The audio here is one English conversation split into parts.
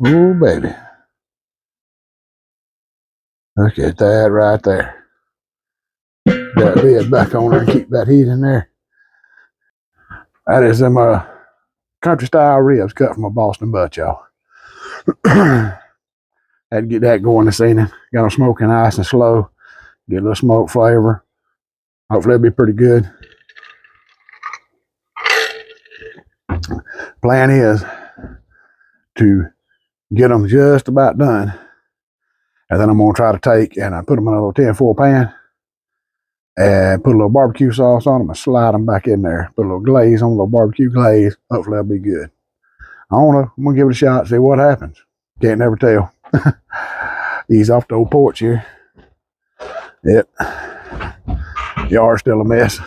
Oh, baby. Look at that right there. That lid back on there and keep that heat in there. That is them country style ribs cut from a Boston butt, y'all. Had to get that going this evening. Got them smoking nice and slow. Get a little smoke flavor. Hopefully it'll be pretty good. Plan is to get them just about done. And then I'm going to try to take and I put them in a little tin-foil pan and put a little barbecue sauce on them and slide them back in there. Put a little glaze on, a little barbecue glaze. Hopefully that'll be good. I don't know. I'm going to give it a shot, see what happens. Can't never tell. Ease off the old porch here. Yep. Yard's still a mess.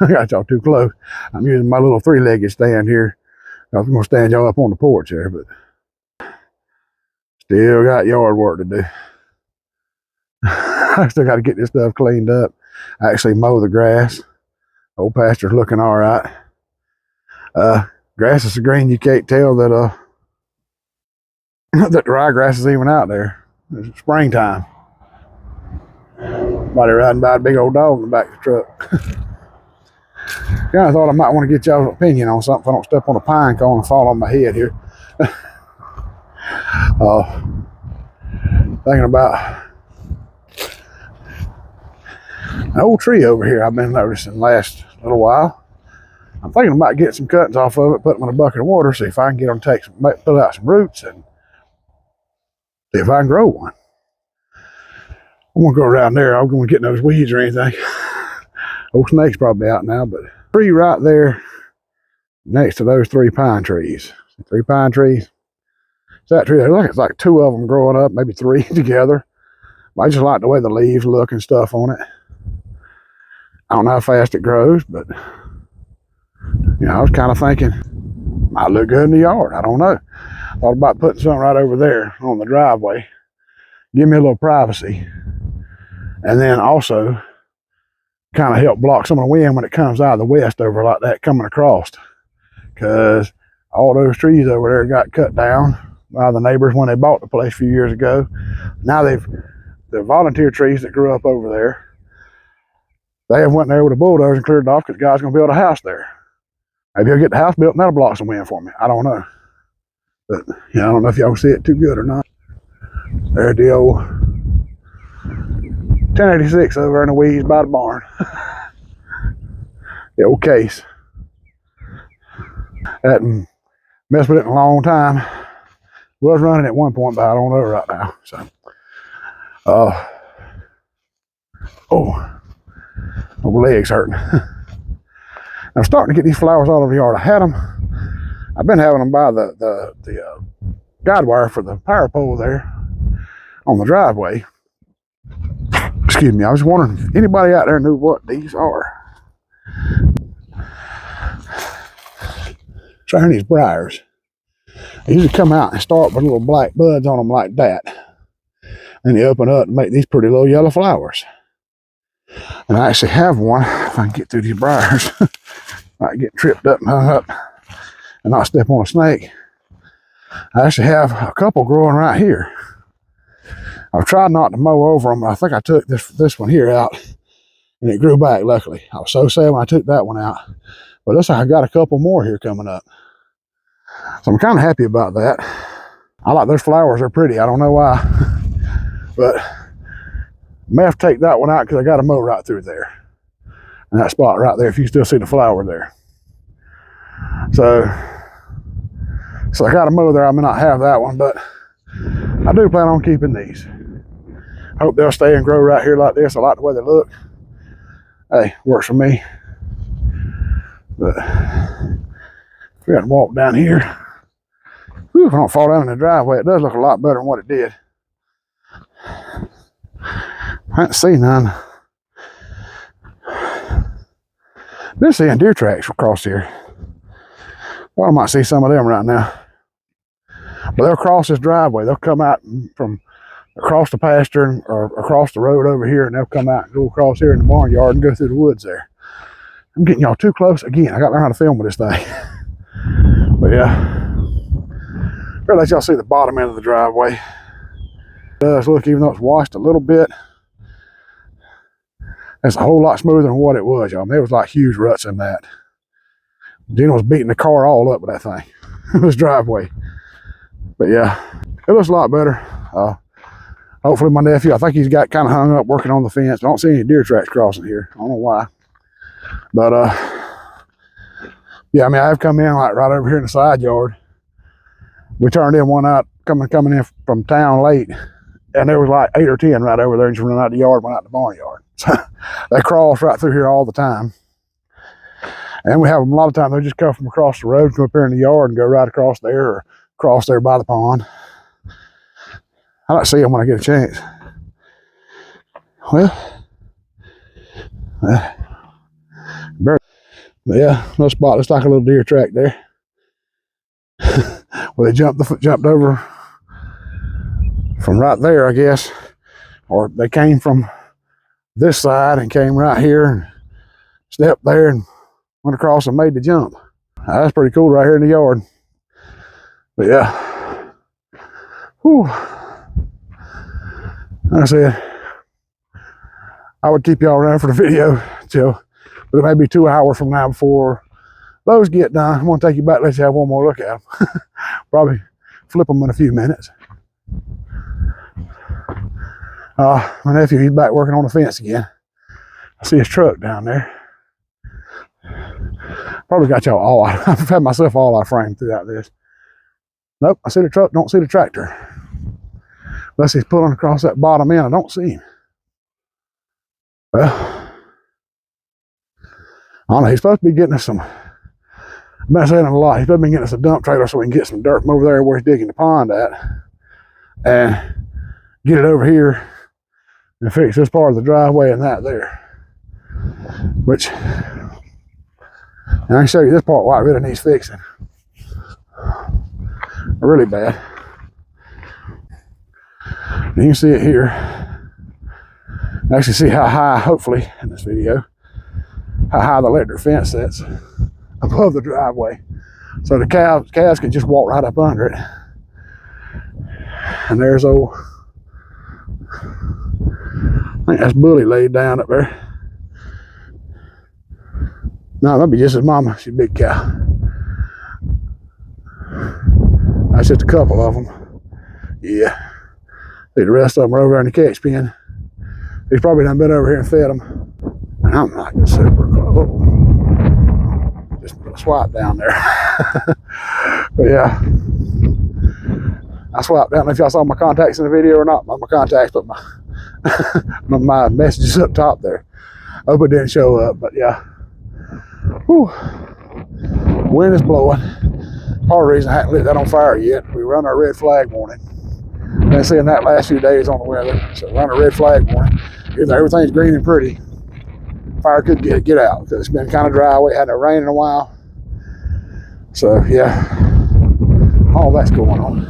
I got y'all too close. I'm using my little three-legged stand here. I was going to stand y'all up on the porch there, but still got yard work to do. I still got to get this stuff cleaned up. Actually mow the grass. Old pasture's looking all right. Grass is so green you can't tell that that the ryegrass is even out there. It's springtime. Somebody riding by a big old dog in the back of the truck. Kind of thought I might want to get y'all's opinion on something if I don't step on a pine cone and fall on my head here. Thinking about an old tree over here I've been noticing the last little while. I'm thinking about getting some cuttings off of it, put them in a bucket of water, see if I can get them to pull out some roots and see if I can grow one. I'm gonna go around there. I'm gonna get those weeds or anything. Old snake's probably out now, but tree right there next to those three pine trees. Three pine trees. It's that tree. It's like two of them growing up, maybe three together. I just like the way the leaves look and stuff on it. I don't know how fast it grows, but I was kind of thinking might look good in the yard. I don't know. Thought about putting something right over there on the driveway. Give me a little privacy. And then also kind of help block some of the wind when it comes out of the west over like that coming across. Because all those trees over there got cut down by the neighbors when they bought the place a few years ago. Now the volunteer trees that grew up over there, they have went there with a bulldozer and cleared it off because the guy's going to build a house there. Maybe he'll get the house built and that'll block some wind for me. I don't know. But I don't know if y'all see it too good or not. There's the old 1086 over in the weeds by the barn. The old case. Hadn't messed with it in a long time. Was running at one point, but I don't know right now. So, my legs hurting. I'm starting to get these flowers all over the yard. I've been having them by the guide wire for the power pole there on the driveway. Excuse me, I was wondering if anybody out there knew what these are. Chinese briars. They usually come out and start with little black buds on them like that. And they open up and make these pretty little yellow flowers. And I actually have one, if I can get through these briars. Not get tripped up and hung up and not step on a snake. I actually have a couple growing right here. I've tried not to mow over them, but I think I took this one here out and it grew back, luckily. I was so sad when I took that one out. But it looks like I got a couple more here coming up. So I'm kind of happy about that. I like those flowers, they're pretty. I don't know why. But I may have to take that one out because I got to mow right through there. And that spot right there, if you can still see the flower there. So I got to mow there. I may not have that one, but I do plan on keeping these. Hope they'll stay and grow right here like this. I like the way they look. Hey, works for me. But we got to walk down here. Whew, if I don't fall down in the driveway, it does look a lot better than what it did. I haven't seen none. Been seeing deer tracks across here. Well, I might see some of them right now. But they'll cross this driveway. They'll come out from across the pasture or across the road over here, and they'll come out and go across here in the barnyard and go through the woods there. I'm getting y'all too close again. I got to learn how to film with this thing. But yeah, Better let y'all see the bottom end of the driveway. It does look, even though it's washed a little bit, it's a whole lot smoother than what it was, y'all. There was like huge ruts in that. Gina was beating the car all up with that thing. This driveway. But yeah, it looks a lot better. Hopefully my nephew, I think he's got kind of hung up working on the fence. I don't see any deer tracks crossing here. I don't know why. But yeah, I mean, I've come in like right over here in the side yard. We turned in one out coming in from town late, and there was like 8 or 10 right over there, and just running out the yard, went out the barnyard. So they cross right through here all the time. And we have them a lot of times. They just come from across the road, come up here in the yard, and go right across there, or across there by the pond. I like to see them when I get a chance. Well, yeah, no spot. Looks like a little deer track there. Well, they jumped over from right there, I guess, or they came from this side and came right here and stepped there and went across and made the jump. That's pretty cool right here in the yard. But yeah, whew. Like I said, I would keep y'all around for the video but it may be 2 hours from now before those get done. I'm gonna take you back, let you have one more look at them. Probably flip them in a few minutes. My nephew, he's back working on the fence again. I see his truck down there. Probably got y'all all out. I've had myself all out framed throughout this. Nope, I see the truck, don't see the tractor. Unless he's pulling across that bottom end, I don't see him. Well, I don't know, he's supposed to be getting us some, I've been saying it a lot, he's supposed to be getting us a dump trailer so we can get some dirt from over there where he's digging the pond at, and get it over here and fix this part of the driveway and that there. Which, I can show you this part why it really needs fixing. Really bad. You can see it here. Actually see how high, hopefully, in this video, how high the electric fence sits above the driveway. So the calves can just walk right up under it. And there's old, I think that's Bully laid down up there. No, that'd be just his mama. She's a big cow. That's just a couple of them. Yeah. See, the rest of them are over there in the catch pen. He's probably done been over here and fed them. And I'm not super close. Just put a swipe down there. But yeah. I swiped down. I don't know if y'all saw my contacts in the video or not. Not my contacts, but my messages up top there. Hope it didn't show up, but yeah. Whew. Wind is blowing. Part of the reason I hadn't lit that on fire yet, we run our red flag warning. Been seeing that last few days on the weather, so run a red flag warning. Even though everything's green and pretty, fire could get out because it's been kind of dry. We hadn't rained in a while, so yeah, all that's going on.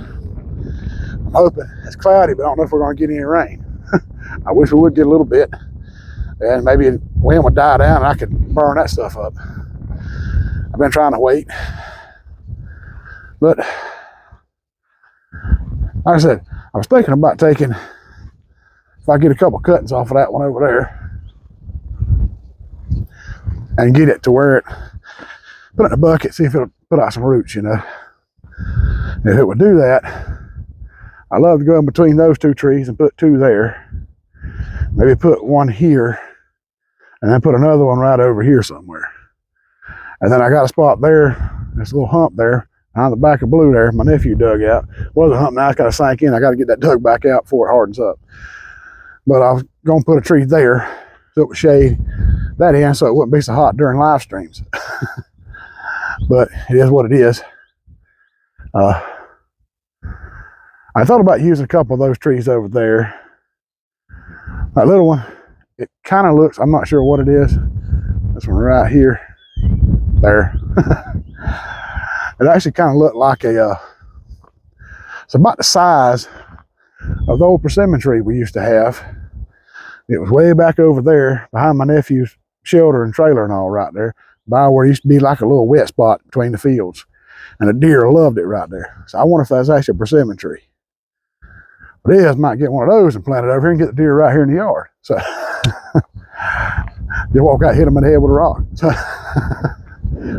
I'm hoping it's cloudy, but I don't know if we're going to get any rain. I wish we would get a little bit, and maybe the wind would die down and I could burn that stuff up. I've been trying to wait, but like I said, I was thinking about taking, if I get a couple cuttings off of that one over there and get it to where it, put it in a bucket, see if it'll put out some roots, you know. If it would do that, I love to go in between those two trees and put 2 there. Maybe put one here and then put another one right over here somewhere. And then I got a spot there, this little hump there, on the back of Blue there, my nephew dug out. Well, the hump now it's got to sink in. I got to get that dug back out before it hardens up. But I was going to put a tree there so it would shade that in so it wouldn't be so hot during live streams. But it is what it is. I thought about using a couple of those trees over there. That little one, it kind of looks, I'm not sure what it is. This one right here, there. It actually kind of looked like a, it's about the size of the old persimmon tree we used to have. It was way back over there behind my nephew's shelter and trailer and all right there, by where it used to be like a little wet spot between the fields. And the deer loved it right there. So I wonder if that's actually a persimmon tree. But it is, might get one of those and plant it over here and get the deer right here in the yard. So they walk out, hit them in the head with a rock. So,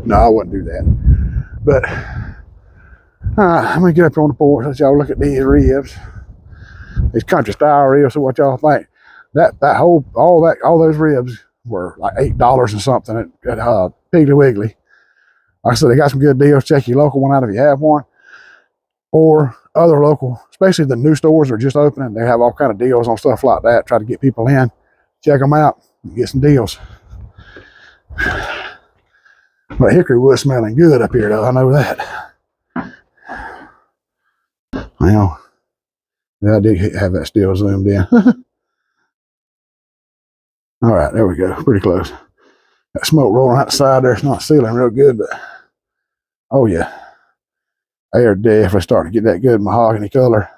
no, I wouldn't do that. But I'm gonna get up here on the porch, let y'all look at these ribs, these country style ribs. So what y'all think? All those ribs were like $8 and something at Piggly Wiggly. Like I said, they got some good deals. Check your local one out if you have one, or other local, especially the new stores that are just opening. They have all kind of deals on stuff like that. Try to get people in, check them out, and get some deals. But hickory wood smelling good up here, though. I know that. Well, yeah, I did have that still zoomed in. All right, there we go. Pretty close. That smoke rolling out the side there. It's not sealing real good, but oh yeah, they are definitely starting to get that good mahogany color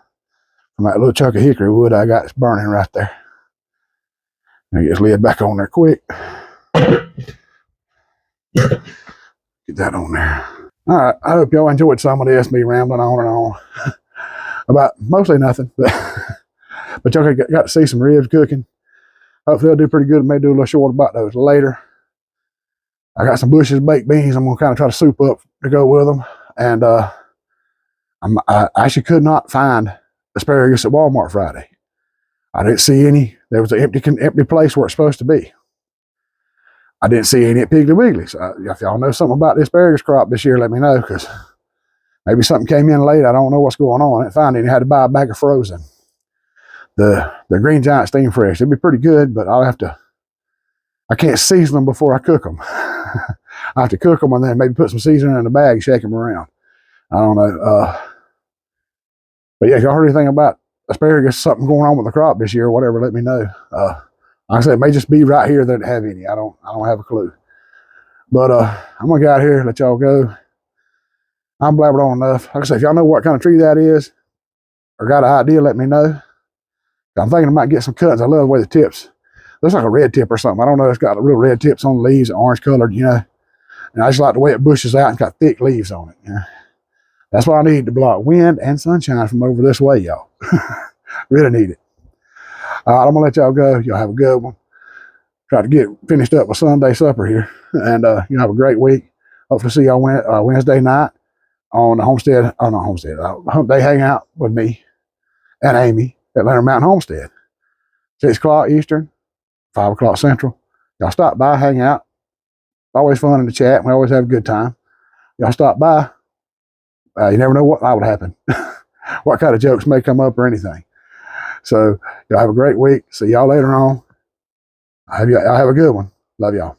from that little chunk of hickory wood I got. It's burning right there. I get this lid back on there quick. Get that on there. All right, I hope y'all enjoyed some of this, me rambling on and on about mostly nothing, but y'all got to see some ribs cooking. Hopefully they'll do pretty good. May do a little short about those later. I got some Bush's baked beans I'm gonna kind of try to soup up to go with them. And I actually could not find asparagus at Walmart Friday. I didn't see any. There was an empty place where it's supposed to be. I didn't see any at Piggly Wiggly. So if y'all know something about the asparagus crop this year, let me know, because maybe something came in late. I don't know what's going on. I didn't find any. I had to buy a bag of frozen. The Green Giant Steam Fresh. It'd be pretty good, but I can't season them before I cook them. I have to cook them and then maybe put some seasoning in a bag, shake them around. I don't know. But yeah, if y'all heard anything about asparagus, something going on with the crop this year or whatever, let me know. Like I said, it may just be right here that it have any. I don't have a clue. But I'm gonna get out here, let y'all go. I'm blabbered on enough. Like I said, if y'all know what kind of tree that is or got an idea, let me know. I'm thinking I might get some cuts. I love the way the tips looks like a red tip or something. I don't know. It's got real red tips on the leaves, orange colored, you know. And I just like the way it bushes out and got thick leaves on it. You know? That's what I need to block wind and sunshine from over this way, y'all. Really need it. All right, I'm gonna let y'all go. Y'all have a good one. Try to get finished up with Sunday supper here, and you have a great week. Hopefully, see y'all Wednesday night on the homestead. Oh, not homestead. Hump Day hangout with me and Amy at Leonard Mountain Homestead. 6 o'clock Eastern, 5 o'clock Central. Y'all stop by, hang out. Always fun in the chat. We always have a good time. Y'all stop by. You never know what would happen. What kind of jokes may come up or anything. So y'all have a great week. See y'all later on. Y'all have a good one. Love y'all.